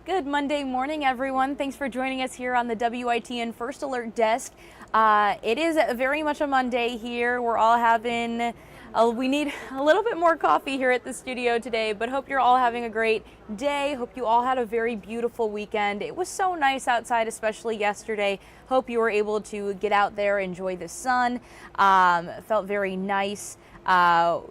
Good Monday morning, everyone. Thanks for joining us here on the WITN First Alert Desk. It is very much a Monday here. We're all having, we need a little bit more coffee here at the studio today, but hope you're all having a great day. Hope you all had a very beautiful weekend. It was so nice outside, especially yesterday. Hope you were able to get out there, enjoy the sun. Felt very nice.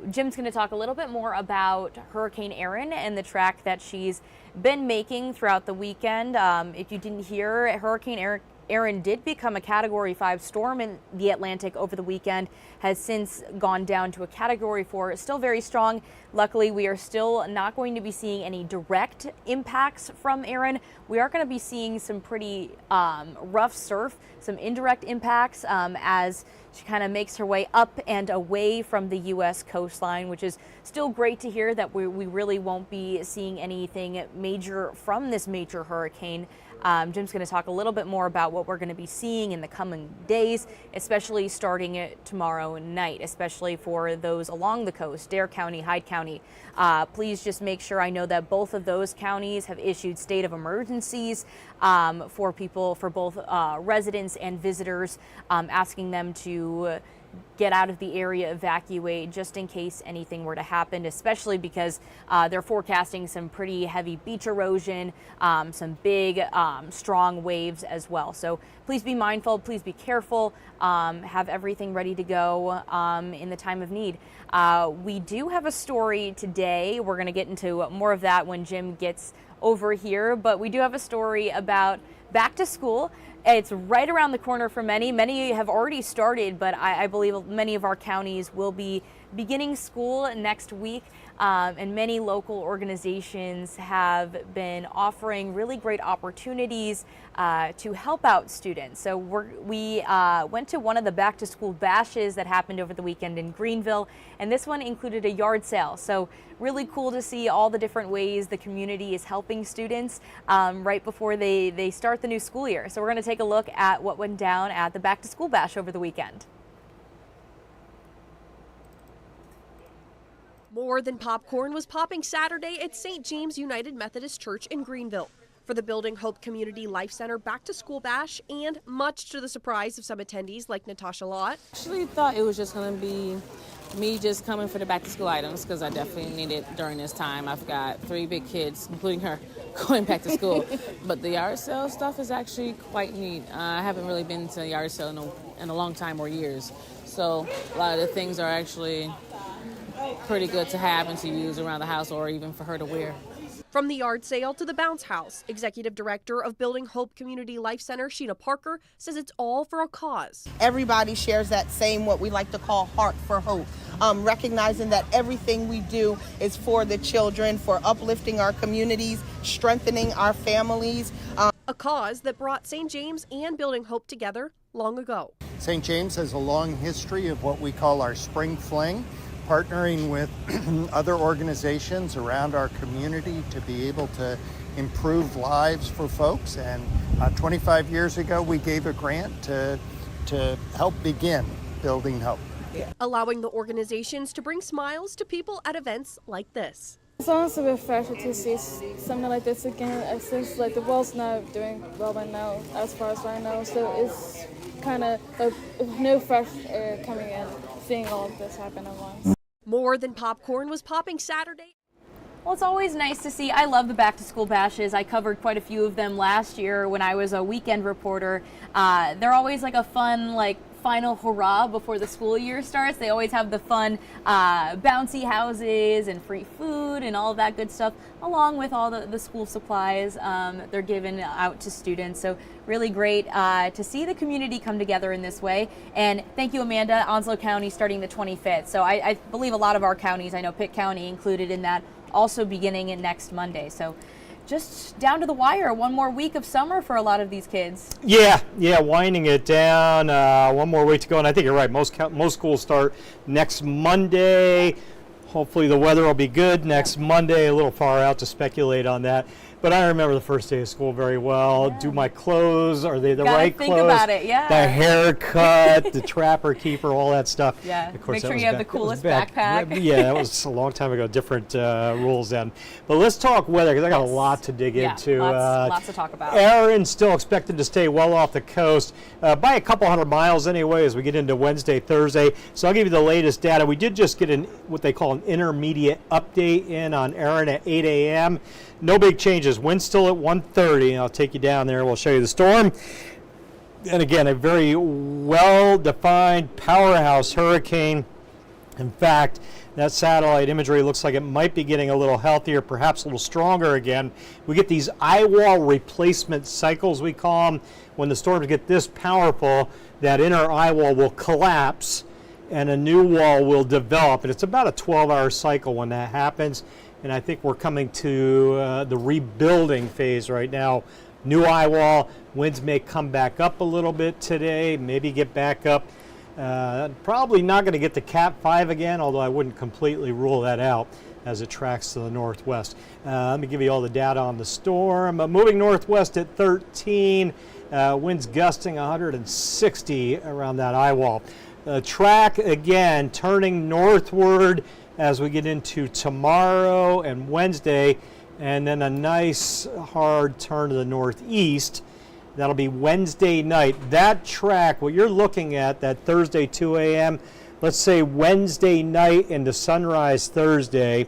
Jim's going to talk a little bit more about Hurricane Erin and the track that she's been making throughout the weekend. If you didn't hear, Hurricane Erin did become a Category 5 storm in the Atlantic over the weekend, has since gone down to a Category 4. It's still very strong. Luckily, we are still not going to be seeing any direct impacts from Erin. We are going to be seeing some pretty rough surf, some indirect impacts as she kind of makes her way up and away from the U.S. coastline, which is still great to hear that we really won't be seeing anything major from this major hurricane. Jim's going to talk a little bit more about what we're going to be seeing in the coming days, especially starting tomorrow night, especially for those along the coast, Dare County, Hyde County. Please just make sure, I know that both of those counties have issued state of emergencies for people, for both residents and visitors, asking them to get out of the area, evacuate, just in case anything were to happen, especially because they're forecasting some pretty heavy beach erosion, some big, strong waves as well. So please be mindful, please be careful, have everything ready to go in the time of need. We do have a story today. We're going to get into more of that when Jim gets over here, but we do have a story about back to school. It's right around the corner for many. Many have already started, but I believe many of our counties will be beginning school next week. And many local organizations have been offering really great opportunities to help out students. So we went to one of the back to school bashes that happened over the weekend in Greenville, and this one included a yard sale. So really cool to see all the different ways the community is helping students right before they start the new school year. So we're going to take a look at what went down at the back to school bash over the weekend. More than popcorn was popping Saturday at St. James United Methodist Church in Greenville for the Building Hope Community Life Center Back to School Bash, and much to the surprise of some attendees like Natasha Lott. I actually thought it was just going to be me just coming for the back to school items because I definitely need it during this time. I've got 3 big kids, including her, going back to school. But the yard sale stuff is actually quite neat. I haven't really been to a yard sale in a long time or years. So a lot of the things are actually pretty good to have and to use around the house or even for her to wear. From the yard sale to the bounce house, Executive Director of Building Hope Community Life Center, Sheena Parker, says it's all for a cause. Everybody shares that same, what we like to call heart for hope, recognizing that everything we do is for the children, for uplifting our communities, strengthening our families. A cause that brought St. James and Building Hope together long ago. St. James has a long history of what we call our Spring Fling, partnering with other organizations around our community to be able to improve lives for folks. And 25 years ago, we gave a grant to help begin Building Hope. Allowing the organizations to bring smiles to people at events like this. It's almost a bit refreshing to see something like this again, since like the world's not doing well right now, as far as I know. So it's kind of a new fresh air coming in, seeing all of this happen at once. More than popcorn was popping Saturday. Well, it's always nice to see. I love the back to school bashes. I covered quite a few of them last year when I was a weekend reporter. They're always like a fun, final hurrah before the school year starts. They always have the fun bouncy houses and free food and all of that good stuff, along with all the school supplies they're giving out to students. So really great to see the community come together in this way. And thank you, Amanda. Onslow County starting the 25th. So I believe a lot of our counties, I know Pitt County included in that, also beginning in next Monday. So just down to the wire, one more week of summer for a lot of these kids. Yeah, winding it down. One more week to go, and I think you're right. Most schools start next Monday. Hopefully the weather will be good next Monday. A little far out to speculate on that. But I remember the first day of school very well. Yeah. Do my clothes, are they the Gotta right think clothes? about it, yeah. The haircut, the trapper keeper, all that stuff. Yeah, Of course, make that sure was you have back- the that was coolest back- backpack. Yeah, that was a long time ago, different rules then. But let's talk weather, because I got a lot to dig Yeah, into. lots to talk about. Erin still expected to stay well off the coast by a couple hundred miles anyway as we get into Wednesday, Thursday. So I'll give you the latest data. We did just get what they call an intermediate update in on Erin at 8 a.m. No big changes. Wind's still at 130. I'll take you down there. We'll show you the storm. And again, a very well-defined powerhouse hurricane. In fact, that satellite imagery looks like it might be getting a little healthier, perhaps a little stronger again. We get these eye wall replacement cycles, we call them. When the storms get this powerful, that inner eye wall will collapse and a new wall will develop. And it's about a 12-hour cycle when that happens. And I think we're coming to the rebuilding phase right now. New eye wall, winds may come back up a little bit today, maybe get back up. Probably not going to get to Cat 5 again, although I wouldn't completely rule that out as it tracks to the northwest. Let me give you all the data on the storm. Moving northwest at 13, winds gusting 160 around that eye wall. Track again turning northward as we get into tomorrow and Wednesday, and then a nice hard turn to the northeast. That'll be Wednesday night. That track, what you're looking at, that Thursday 2 a.m., let's say Wednesday night into sunrise Thursday,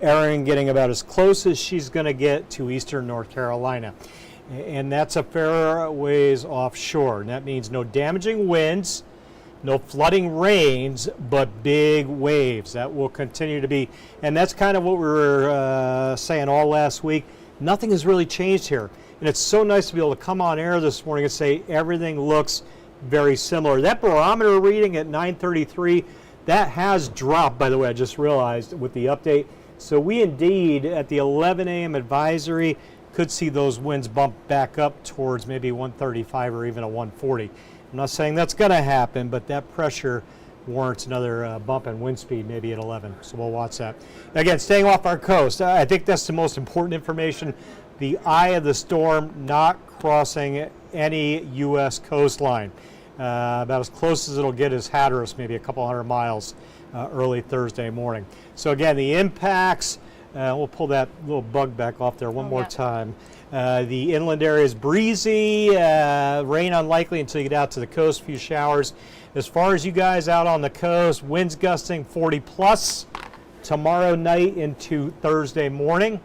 Erin getting about as close as she's going to get to eastern North Carolina. And that's a fair ways offshore. And that means no damaging winds, no flooding rains, but big waves. That will continue to be, and that's kind of what we were saying all last week. Nothing has really changed here. And it's so nice to be able to come on air this morning and say everything looks very similar. That barometer reading at 9:33, that has dropped, by the way, I just realized with the update. So we indeed, at the 11 a.m. advisory, could see those winds bump back up towards maybe 135 or even a 140. I'm not saying that's going to happen, but that pressure warrants another bump in wind speed maybe at 11. So we'll watch that. Again, staying off our coast, I think that's the most important information. The eye of the storm not crossing any U.S. coastline. About as close as it'll get is Hatteras, maybe a couple hundred miles early Thursday morning. So again, the impacts, we'll pull that little bug back off there one more time. The inland area is breezy, rain unlikely until you get out to the coast, a few showers. As far as you guys out on the coast, winds gusting 40 plus tomorrow night into Thursday morning.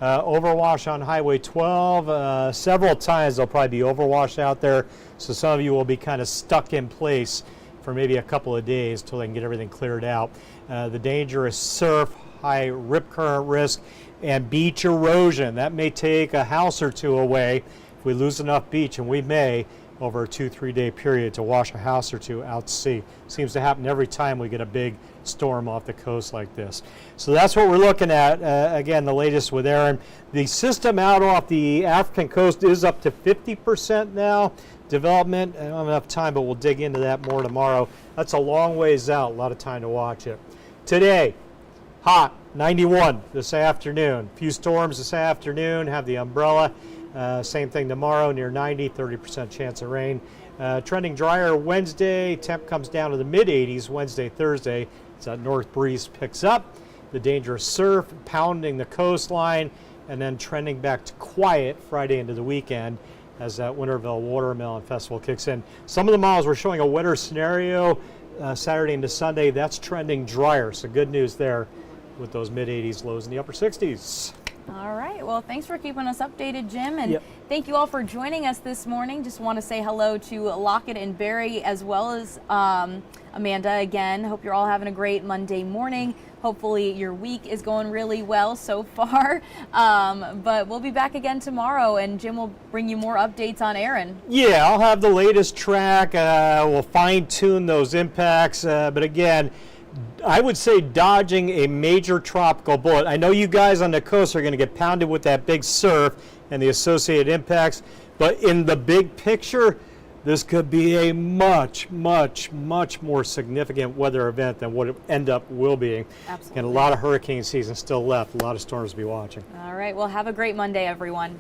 Overwash on Highway 12. Several times there'll probably be overwash out there, so some of you will be kind of stuck in place for maybe a couple of days till they can get everything cleared out. The dangerous surf, high rip current risk, and beach erosion. That may take a house or two away if we lose enough beach, and we may over a 2-3 day period to wash a house or two out to sea. Seems to happen every time we get a big storm off the coast like this. So that's what we're looking at. Again, the latest with Erin. The system out off the African coast is up to 50% now. Development, I don't have enough time, but we'll dig into that more tomorrow. That's a long ways out, a lot of time to watch it. Today, hot, 91 this afternoon. A few storms this afternoon, have the umbrella. Same thing tomorrow, near 90, 30% chance of rain. Trending drier Wednesday, temp comes down to the mid-80s Wednesday, Thursday. As that north breeze picks up, the dangerous surf pounding the coastline, and then trending back to quiet Friday into the weekend as that Winterville Watermelon Festival kicks in. Some of the models were showing a wetter scenario Saturday into Sunday. That's trending drier, so good news there with those mid-80s, lows in the upper 60s. All right. Well, thanks for keeping us updated, Jim. And thank you all for joining us this morning. Just want to say hello to Lockett and Barry as well as Amanda again. Hope you're all having a great Monday morning. Hopefully your week is going really well so far. But we'll be back again tomorrow, and Jim will bring you more updates on Erin. Yeah, I'll have the latest track. We'll fine-tune those impacts. But again, I would say dodging a major tropical bullet. I know you guys on the coast are going to get pounded with that big surf and the associated impacts, but in the big picture, this could be a much, much, much more significant weather event than what it will being. Absolutely. And a lot of hurricane season still left, a lot of storms to be watching. All right, well, have a great Monday, everyone.